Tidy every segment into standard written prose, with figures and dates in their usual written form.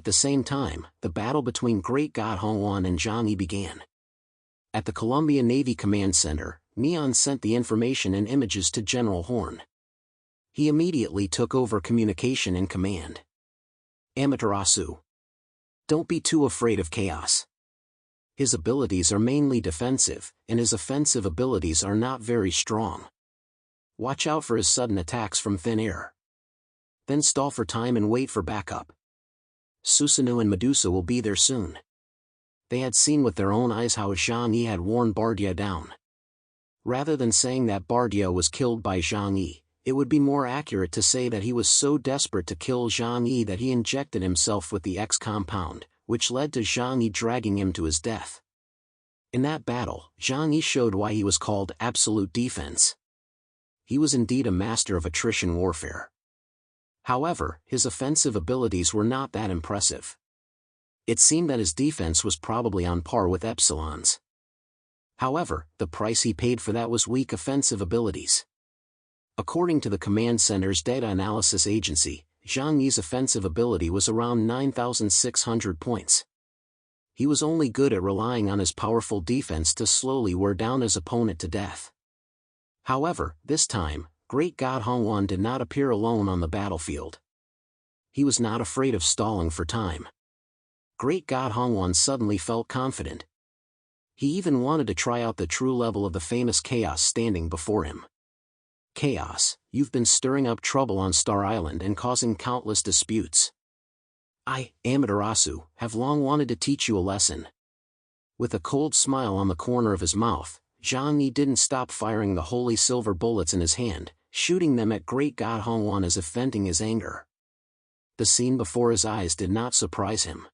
the same time, the battle between Great God Hongwan and Zhang Yi began. At the Columbia Navy Command Center, Neon sent the information and images to General Horn. He immediately took over communication and command. Amaterasu. Don't be too afraid of chaos. His abilities are mainly defensive, and his offensive abilities are not very strong. Watch out for his sudden attacks from thin air. Then stall for time and wait for backup. Susanoo and Medusa will be there soon. They had seen with their own eyes how Zhang Yi had worn Bardia down. Rather than saying that Bardia was killed by Zhang Yi, it would be more accurate to say that he was so desperate to kill Zhang Yi that he injected himself with the X compound, which led to Zhang Yi dragging him to his death. In that battle, Zhang Yi showed why he was called Absolute Defense. He was indeed a master of attrition warfare. However, his offensive abilities were not that impressive. It seemed that his defense was probably on par with Epsilon's. However, the price he paid for that was weak offensive abilities. According to the Command Center's Data Analysis Agency, Zhang Yi's offensive ability was around 9,600 points. He was only good at relying on his powerful defense to slowly wear down his opponent to death. However, this time, Great God Hongwan did not appear alone on the battlefield. He was not afraid of stalling for time. Great God Hongwan suddenly felt confident. He even wanted to try out the true level of the famous Chaos standing before him. Chaos, you've been stirring up trouble on Star Island and causing countless disputes. I, Amaterasu, have long wanted to teach you a lesson. With a cold smile on the corner of his mouth, Zhang Yi didn't stop firing the holy silver bullets in his hand, shooting them at Great God Hongwan as if venting his anger. The scene before his eyes did not surprise him.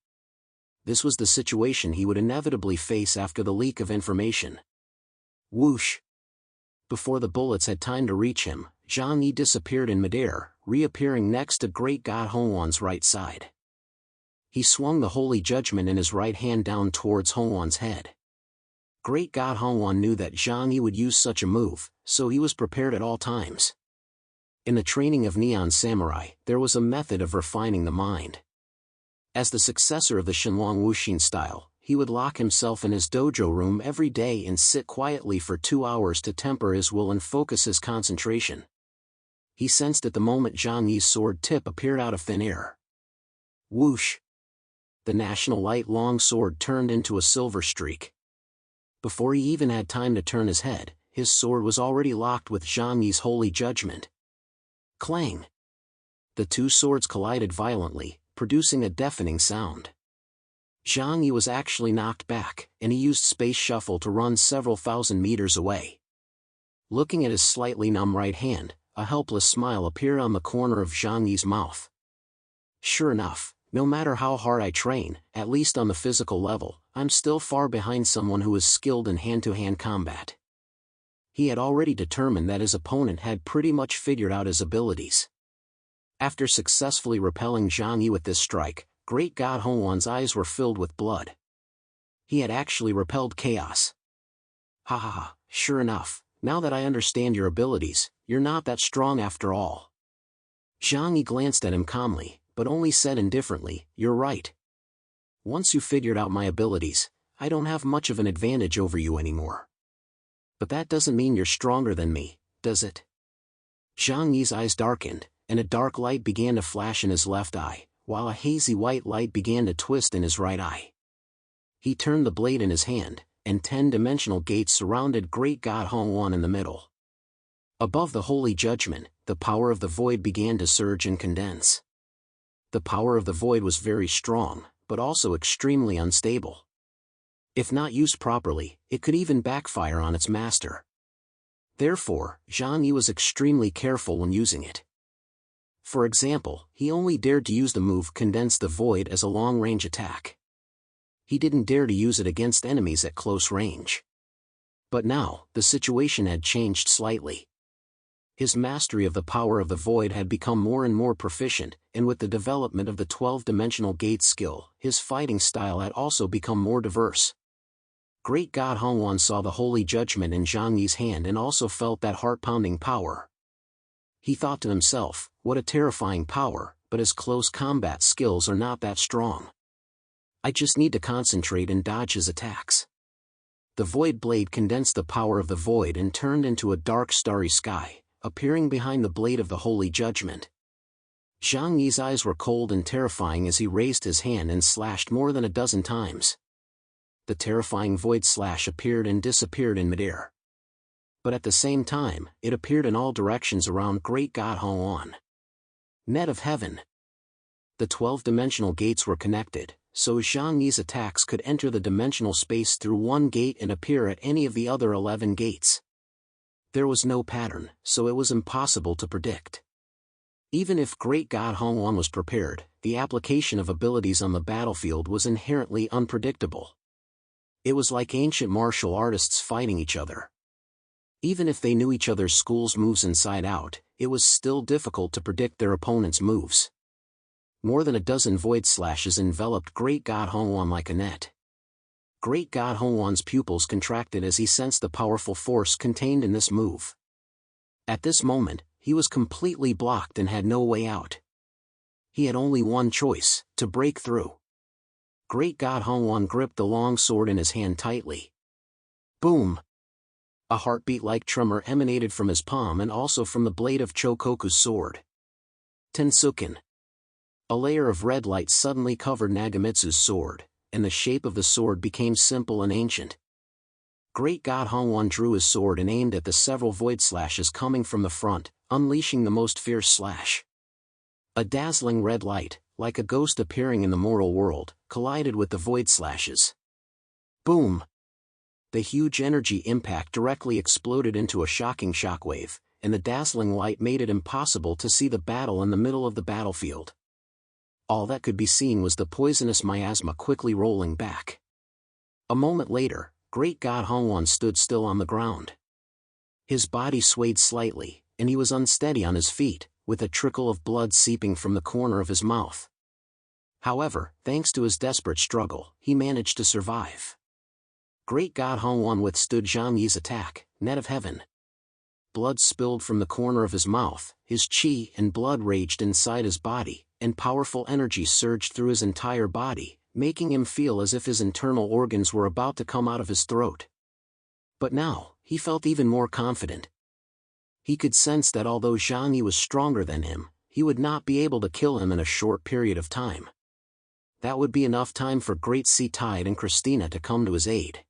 This was the situation he would inevitably face after the leak of information. Whoosh! Before the bullets had time to reach him, Zhang Yi disappeared in midair, reappearing next to Great God Hongwan's right side. He swung the holy judgment in his right hand down towards Hongwan's head. Great God Hongwan knew that Zhang Yi would use such a move, so he was prepared at all times. In the training of Neon Samurai, there was a method of refining the mind. As the successor of the Shenlong Wuxin style, he would lock himself in his dojo room every day and sit quietly for 2 hours to temper his will and focus his concentration. He sensed at the moment Zhang Yi's sword tip appeared out of thin air. Whoosh! The national light long sword turned into a silver streak. Before he even had time to turn his head, his sword was already locked with Zhang Yi's holy judgment. Clang! The two swords collided violently, producing a deafening sound. Zhang Yi was actually knocked back, and he used space shuffle to run several thousand meters away. Looking at his slightly numb right hand, a helpless smile appeared on the corner of Zhang Yi's mouth. Sure enough, no matter how hard I train, at least on the physical level, I'm still far behind someone who is skilled in hand-to-hand combat. He had already determined that his opponent had pretty much figured out his abilities. After successfully repelling Zhang Yi with this strike, Great God Hongwan's eyes were filled with blood. He had actually repelled chaos. Ha ha ha, sure enough, now that I understand your abilities, you're not that strong after all. Zhang Yi glanced at him calmly, but only said indifferently, you're right. Once you figured out my abilities, I don't have much of an advantage over you anymore. But that doesn't mean you're stronger than me, does it? Zhang Yi's eyes darkened, and a dark light began to flash in his left eye, while a hazy white light began to twist in his right eye. He turned the blade in his hand, and 10-dimensional gates surrounded Great God Hongwan in the middle. Above the holy judgment, the power of the void began to surge and condense. The power of the void was very strong, but also extremely unstable. If not used properly, it could even backfire on its master. Therefore, Zhang Yi was extremely careful when using it. For example, he only dared to use the move Condense the Void as a long-range attack. He didn't dare to use it against enemies at close range. But now, the situation had changed slightly. His mastery of the power of the void had become more and more proficient, and with the development of the 12-dimensional gate skill, his fighting style had also become more diverse. Great God Hongwan saw the holy judgment in Zhang Yi's hand and also felt that heart-pounding power. He thought to himself, what a terrifying power, but his close combat skills are not that strong. I just need to concentrate and dodge his attacks. The void blade condensed the power of the void and turned into a dark starry sky, appearing behind the blade of the Holy Judgment. Zhang Yi's eyes were cold and terrifying as he raised his hand and slashed more than a dozen times. The terrifying void slash appeared and disappeared in midair. But at the same time, it appeared in all directions around Great God Hongwan. Net of Heaven. The 12-dimensional gates were connected, so Zhang Yi's attacks could enter the dimensional space through one gate and appear at any of the other 11 gates. There was no pattern, so it was impossible to predict. Even if Great God Hongwan was prepared, the application of abilities on the battlefield was inherently unpredictable. It was like ancient martial artists fighting each other. Even if they knew each other's school's moves inside out, it was still difficult to predict their opponent's moves. More than a dozen void slashes enveloped Great God Hongwan like a net. Great God Hongwan's pupils contracted as he sensed the powerful force contained in this move. At this moment, he was completely blocked and had no way out. He had only one choice: to break through. Great God Hongwan gripped the long sword in his hand tightly. Boom! A heartbeat-like tremor emanated from his palm and also from the blade of Chokoku's sword. Tensuken. A layer of red light suddenly covered Nagamitsu's sword, and the shape of the sword became simple and ancient. Great God Hongwan drew his sword and aimed at the several void slashes coming from the front, unleashing the most fierce slash. A dazzling red light, like a ghost appearing in the mortal world, collided with the void slashes. Boom! The huge energy impact directly exploded into a shocking shockwave, and the dazzling light made it impossible to see the battle in the middle of the battlefield. All that could be seen was the poisonous miasma quickly rolling back. A moment later, Great God Hongwan stood still on the ground. His body swayed slightly, and he was unsteady on his feet, with a trickle of blood seeping from the corner of his mouth. However, thanks to his desperate struggle, he managed to survive. Great God Hongwan withstood Zhang Yi's attack, Net of Heaven. Blood spilled from the corner of his mouth, his chi and blood raged inside his body, and powerful energy surged through his entire body, making him feel as if his internal organs were about to come out of his throat. But now, he felt even more confident. He could sense that although Zhang Yi was stronger than him, he would not be able to kill him in a short period of time. That would be enough time for Great Sea Tide and Christina to come to his aid.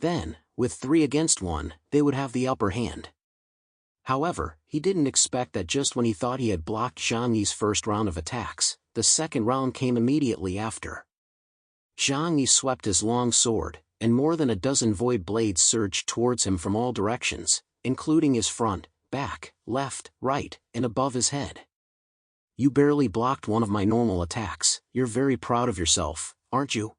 Then, with 3 against 1, they would have the upper hand. However, he didn't expect that just when he thought he had blocked Zhang Yi's first round of attacks, the second round came immediately after. Zhang Yi swept his long sword, and more than a dozen void blades surged towards him from all directions, including his front, back, left, right, and above his head. You barely blocked one of my normal attacks. You're very proud of yourself, aren't you?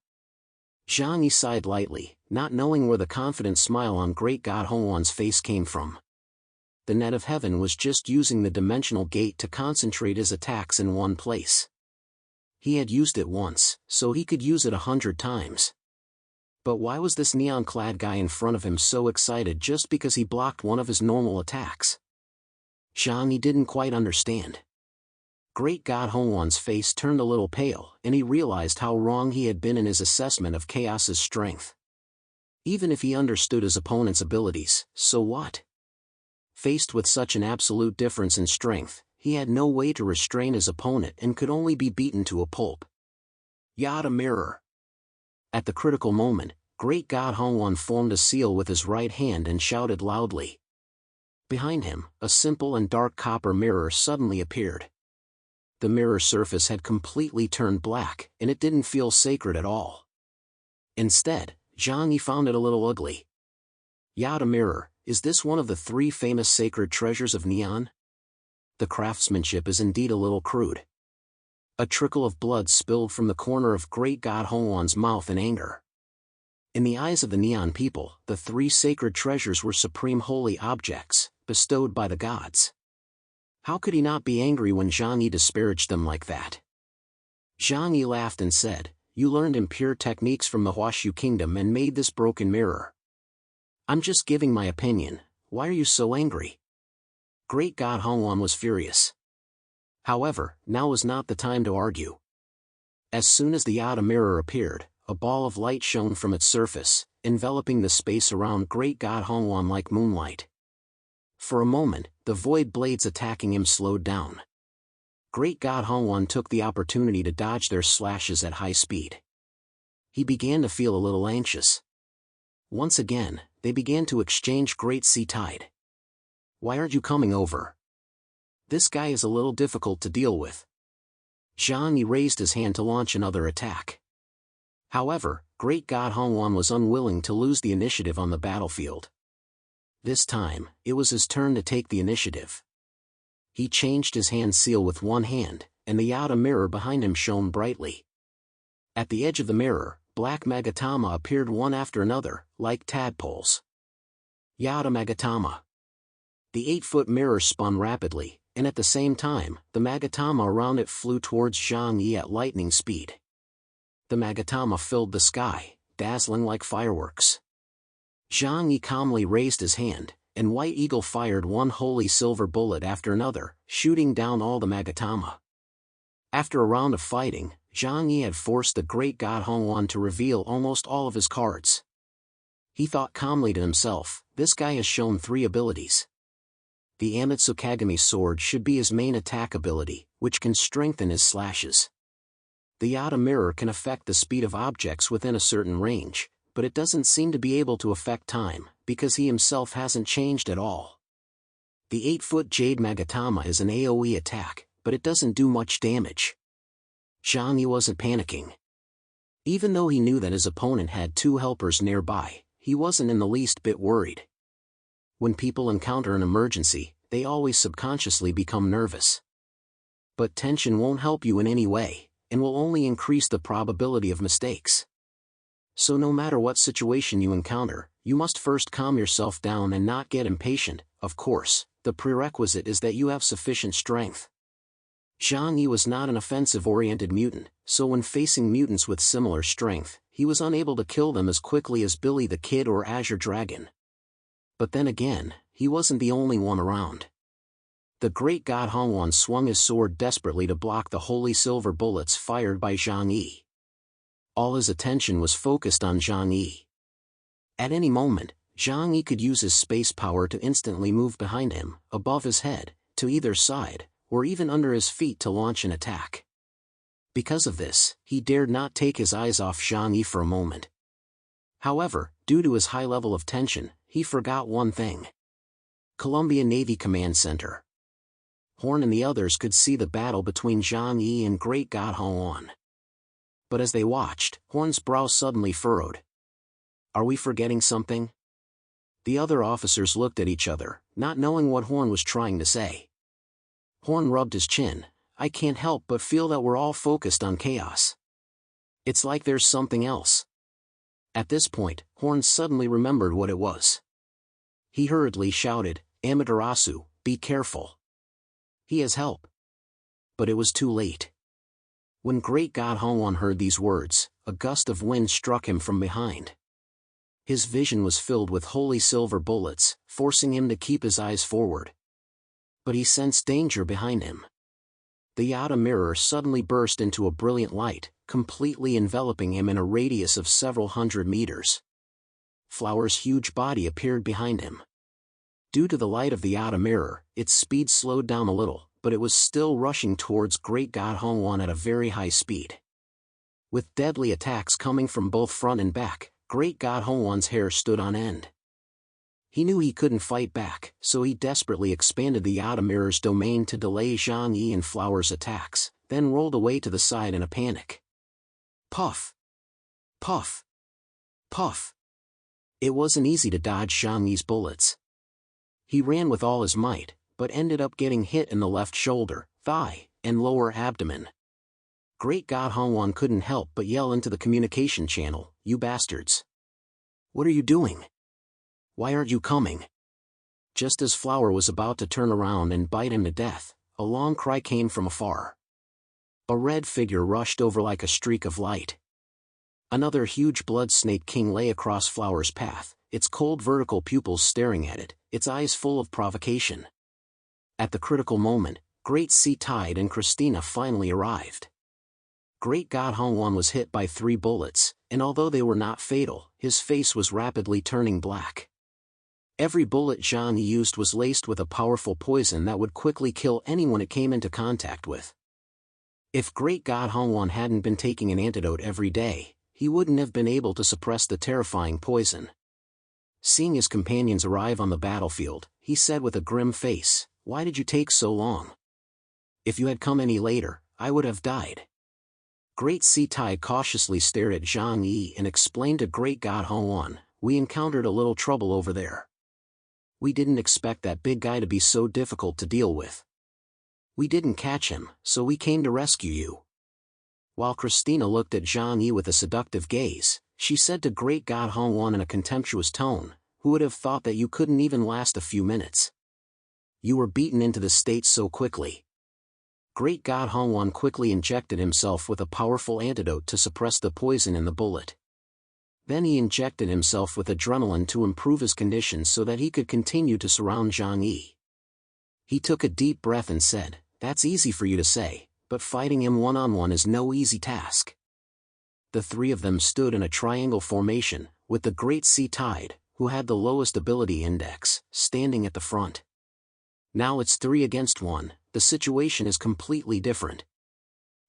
Zhang Yi sighed lightly, not knowing where the confident smile on Great God Hongwan's face came from. The Net of Heaven was just using the dimensional gate to concentrate his attacks in one place. He had used it once, so he could use it 100 times. But why was this neon-clad guy in front of him so excited just because he blocked one of his normal attacks? Zhang Yi didn't quite understand. Great God Hongwan's face turned a little pale, and he realized how wrong he had been in his assessment of Chaos's strength. Even if he understood his opponent's abilities, so what? Faced with such an absolute difference in strength, he had no way to restrain his opponent and could only be beaten to a pulp. Yada Mirror. At the critical moment, Great God Hongwan formed a seal with his right hand and shouted loudly. Behind him, a simple and dark copper mirror suddenly appeared. The mirror surface had completely turned black, and it didn't feel sacred at all. Instead, Zhang Yi found it a little ugly. Yada Mirror, is this one of the 3 famous sacred treasures of Neon? The craftsmanship is indeed a little crude. A trickle of blood spilled from the corner of Great God Hongwan's mouth in anger. In the eyes of the Neon people, the 3 sacred treasures were supreme holy objects, bestowed by the gods. How could he not be angry when Zhang Yi disparaged them like that? Zhang Yi laughed and said, "You learned impure techniques from the Huashu Kingdom and made this broken mirror. I'm just giving my opinion. Why are you so angry?" Great God Hongwan was furious. However, now was not the time to argue. As soon as the outer mirror appeared, a ball of light shone from its surface, enveloping the space around great god Hongwan like moonlight. For a moment, the void blades attacking him slowed down. Great god Hongwan took the opportunity to dodge their slashes at high speed. He began to feel a little anxious. Once again, they began to exchange great sea tide. "Why aren't you coming over? This guy is a little difficult to deal with." Zhang Yi raised his hand to launch another attack. However, great god Hongwan was unwilling to lose the initiative on the battlefield. This time, it was his turn to take the initiative. He changed his hand seal with one hand, and the outer mirror behind him shone brightly. At the edge of the mirror, black Magatama appeared one after another, like tadpoles. Yada Magatama. The 8-foot mirror spun rapidly, and at the same time, the Magatama around it flew towards Zhang Yi at lightning speed. The Magatama filled the sky, dazzling like fireworks. Zhang Yi calmly raised his hand, and White Eagle fired one holy silver bullet after another, shooting down all the Magatama. After a round of fighting, Zhang Yi had forced the great god Hongwan to reveal almost all of his cards. He thought calmly to himself, this guy has shown 3 abilities. The Amatsu Kagami sword should be his main attack ability, which can strengthen his slashes. The Yada mirror can affect the speed of objects within a certain range, but it doesn't seem to be able to affect time, because he himself hasn't changed at all. The 8-foot Jade Magatama is an AoE attack, but it doesn't do much damage. Zhang Yi wasn't panicking. Even though he knew that his opponent had 2 helpers nearby, he wasn't in the least bit worried. When people encounter an emergency, they always subconsciously become nervous. But tension won't help you in any way, and will only increase the probability of mistakes. So no matter what situation you encounter, you must first calm yourself down and not get impatient. Of course, the prerequisite is that you have sufficient strength. Zhang Yi was not an offensive-oriented mutant, so when facing mutants with similar strength, he was unable to kill them as quickly as Billy the Kid or Azure Dragon. But then again, he wasn't the only one around. The great god Hongwan swung his sword desperately to block the holy silver bullets fired by Zhang Yi. All his attention was focused on Zhang Yi. At any moment, Zhang Yi could use his space power to instantly move behind him, above his head, to either side, or even under his feet to launch an attack. Because of this, he dared not take his eyes off Zhang Yi for a moment. However, due to his high level of tension, he forgot one thing. Columbia Navy Command Center. Horn and the others could see the battle between Zhang Yi and Great God Hongwan. But as they watched, Horn's brow suddenly furrowed. "Are we forgetting something?" The other officers looked at each other, not knowing what Horn was trying to say. Horn rubbed his chin. "I can't help but feel that we're all focused on chaos. It's like there's something else." At this point, Horn suddenly remembered what it was. He hurriedly shouted, "Amaterasu, be careful. He has help." But it was too late. When Great God Hongwan heard these words, a gust of wind struck him from behind. His vision was filled with holy silver bullets, forcing him to keep his eyes forward. But he sensed danger behind him. The Yada mirror suddenly burst into a brilliant light, completely enveloping him in a radius of several hundred meters. Flower's huge body appeared behind him. Due to the light of the Yada mirror, its speed slowed down a little, but it was still rushing towards Great God Hongwan at a very high speed. With deadly attacks coming from both front and back, Great God Hongwan's hair stood on end. He knew he couldn't fight back, so he desperately expanded the Yada mirror's domain to delay Zhang Yi and Flower's attacks, then rolled away to the side in a panic. Puff! Puff! Puff! It wasn't easy to dodge Zhang Yi's bullets. He ran with all his might, but ended up getting hit in the left shoulder, thigh, and lower abdomen. Great God Hongwan couldn't help but yell into the communication channel, "You bastards! What are you doing? Why aren't you coming?" Just as Flower was about to turn around and bite him to death, a long cry came from afar. A red figure rushed over like a streak of light. Another huge blood snake king lay across Flower's path, its cold vertical pupils staring at it, its eyes full of provocation. At the critical moment, Great Sea Tide and Christina finally arrived. Great God Hongwan was hit by 3 bullets, and although they were not fatal, his face was rapidly turning black. Every bullet Zhang Yi used was laced with a powerful poison that would quickly kill anyone it came into contact with. If Great God Hongwan hadn't been taking an antidote every day, he wouldn't have been able to suppress the terrifying poison. Seeing his companions arrive on the battlefield, he said with a grim face, "Why did you take so long? If you had come any later, I would have died." Great Sea Tide cautiously stared at Zhang Yi and explained to Great God Hongwan, "We encountered a little trouble over there. We didn't expect that big guy to be so difficult to deal with. We didn't catch him, so we came to rescue you." While Christina looked at Zhang Yi with a seductive gaze, she said to Great God Hongwan in a contemptuous tone, "Who would have thought that you couldn't even last a few minutes? You were beaten into the state so quickly." Great God Hongwan quickly injected himself with a powerful antidote to suppress the poison in the bullet. Then he injected himself with adrenaline to improve his condition so that he could continue to surround Zhang Yi. He took a deep breath and said, "That's easy for you to say, but fighting him one-on-one is no easy task." The 3 of them stood in a triangle formation, with the Great Sea Tide, who had the lowest ability index, standing at the front. Now it's 3 against 1, the situation is completely different.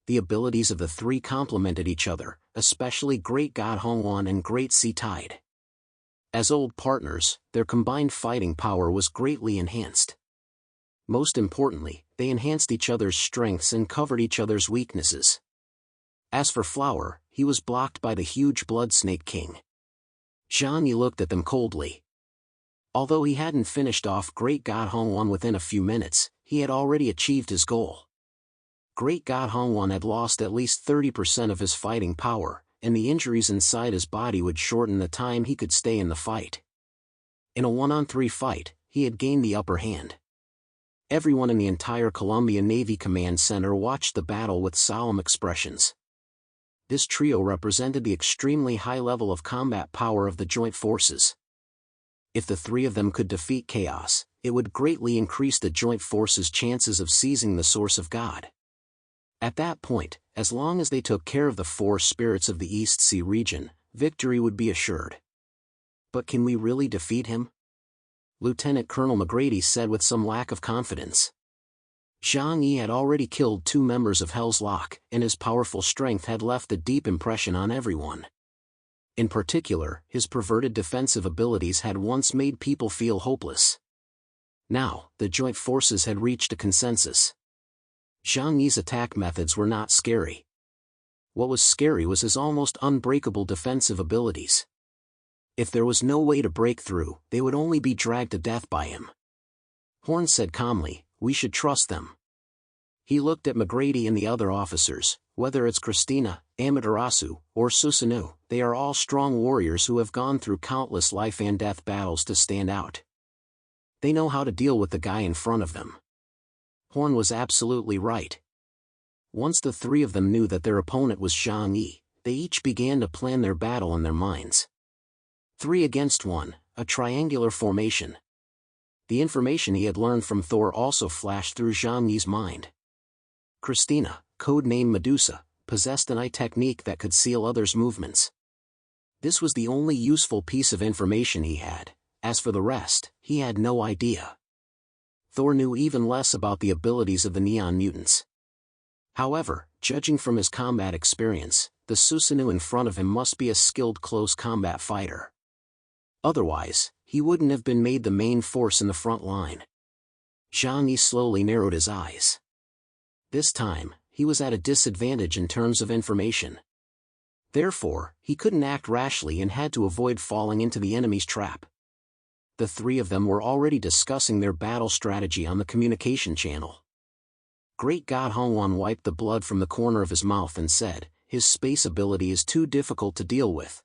The abilities of the 3 complemented each other, especially Great God Hongwan and Great Sea Tide. As old partners, their combined fighting power was greatly enhanced. Most importantly, they enhanced each other's strengths and covered each other's weaknesses. As for Flower, he was blocked by the huge Blood Snake King. Zhang Yi looked at them coldly. Although he hadn't finished off Great God Hongwan within a few minutes, he had already achieved his goal. Great God Hongwan had lost at least 30% of his fighting power, and the injuries inside his body would shorten the time he could stay in the fight. In a 1-on-3 fight, he had gained the upper hand. Everyone in the entire Columbia Navy Command Center watched the battle with solemn expressions. This trio represented the extremely high level of combat power of the joint forces. If the 3 of them could defeat chaos, it would greatly increase the joint forces' chances of seizing the source of God. At that point, as long as they took care of the 4 spirits of the East Sea region, victory would be assured. But can we really defeat him? Lieutenant Colonel McGrady said with some lack of confidence. Zhang Yi had already killed 2 members of Hell's Lock, and his powerful strength had left a deep impression on everyone. In particular, his perverted defensive abilities had once made people feel hopeless. Now, the joint forces had reached a consensus. Zhang Yi's attack methods were not scary. What was scary was his almost unbreakable defensive abilities. If there was no way to break through, they would only be dragged to death by him. Horn said calmly, "We should trust them." He looked at McGrady and the other officers. "Whether it's Christina, Amaterasu, or Susanoo, they are all strong warriors who have gone through countless life and death battles to stand out. They know how to deal with the guy in front of them." Horn was absolutely right. Once the 3 of them knew that their opponent was Zhang Yi, they each began to plan their battle in their minds. 3 against 1, a triangular formation. The information he had learned from Thor also flashed through Zhang Yi's mind. Christina, codenamed Medusa, possessed an eye technique that could seal others' movements. This was the only useful piece of information he had. As for the rest, he had no idea. Thor knew even less about the abilities of the Neon Mutants. However, judging from his combat experience, the Susanoo in front of him must be a skilled close combat fighter. Otherwise, he wouldn't have been made the main force in the front line. Zhang Yi slowly narrowed his eyes. This time, he was at a disadvantage in terms of information. Therefore, he couldn't act rashly and had to avoid falling into the enemy's trap. The 3 of them were already discussing their battle strategy on the communication channel. Great God Hongwan wiped the blood from the corner of his mouth and said, "His space ability is too difficult to deal with.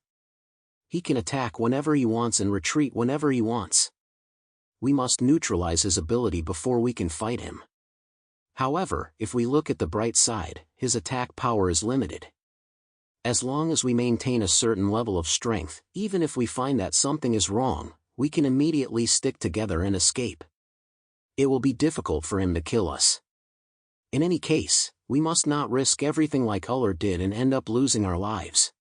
He can attack whenever he wants and retreat whenever he wants. We must neutralize his ability before we can fight him. However, if we look at the bright side, his attack power is limited. As long as we maintain a certain level of strength, even if we find that something is wrong, we can immediately stick together and escape. It will be difficult for him to kill us. In any case, we must not risk everything like Uller did and end up losing our lives.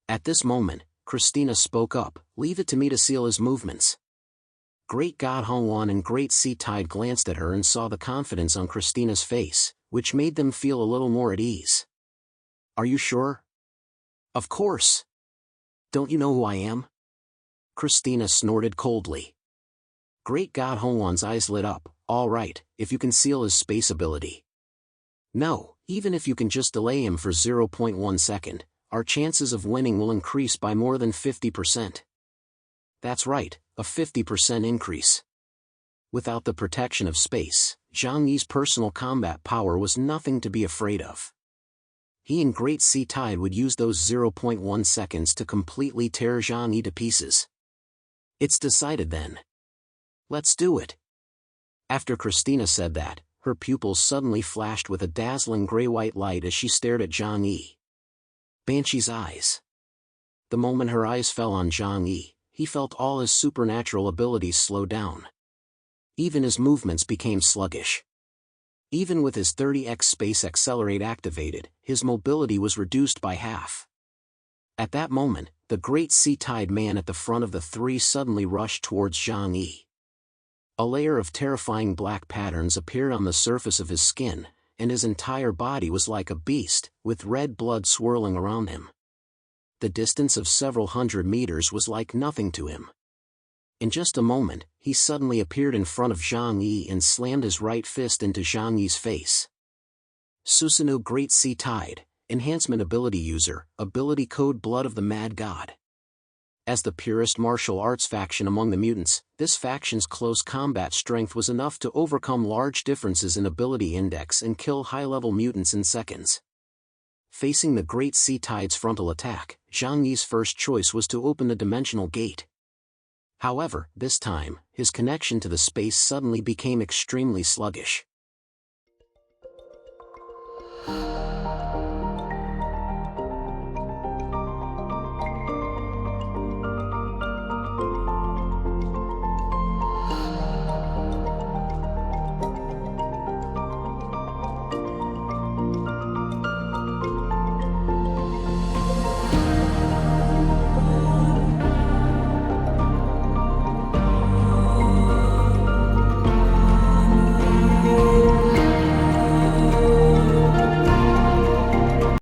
At this moment, Christina spoke up, "Leave it to me to seal his movements." Great God Hongwan and Great Sea Tide glanced at her and saw the confidence on Christina's face, which made them feel a little more at ease. "Are you sure?" "Of course. Don't you know who I am?" Christina snorted coldly. Great God Hongwan's eyes lit up. "All right, if you can seal his space ability." "No, even if you can just delay him for 0.1 second, our chances of winning will increase by more than 50%. "That's right, a 50% increase." Without the protection of space, Zhang Yi's personal combat power was nothing to be afraid of. He and Great Sea Tide would use those 0.1 seconds to completely tear Zhang Yi to pieces. "It's decided then. Let's do it." After Christina said that, her pupils suddenly flashed with a dazzling gray-white light as she stared at Zhang Yi. Banshee's eyes. The moment her eyes fell on Zhang Yi, he felt all his supernatural abilities slow down. Even his movements became sluggish. Even with his 30x space accelerate activated, his mobility was reduced by half. At that moment, the Great Sea Tide man at the front of the three suddenly rushed towards Zhang Yi. A layer of terrifying black patterns appeared on the surface of his skin, and his entire body was like a beast, with red blood swirling around him. The distance of several hundred meters was like nothing to him. In just a moment, he suddenly appeared in front of Zhang Yi and slammed his right fist into Zhang Yi's face. Susanoo Great Sea Tide, Enhancement Ability User, Ability Code Blood of the Mad God. As the purest martial arts faction among the mutants, this faction's close combat strength was enough to overcome large differences in ability index and kill high-level mutants in seconds. Facing the Great Sea Tide's frontal attack, Zhang Yi's first choice was to open the dimensional gate. However, this time, his connection to the space suddenly became extremely sluggish.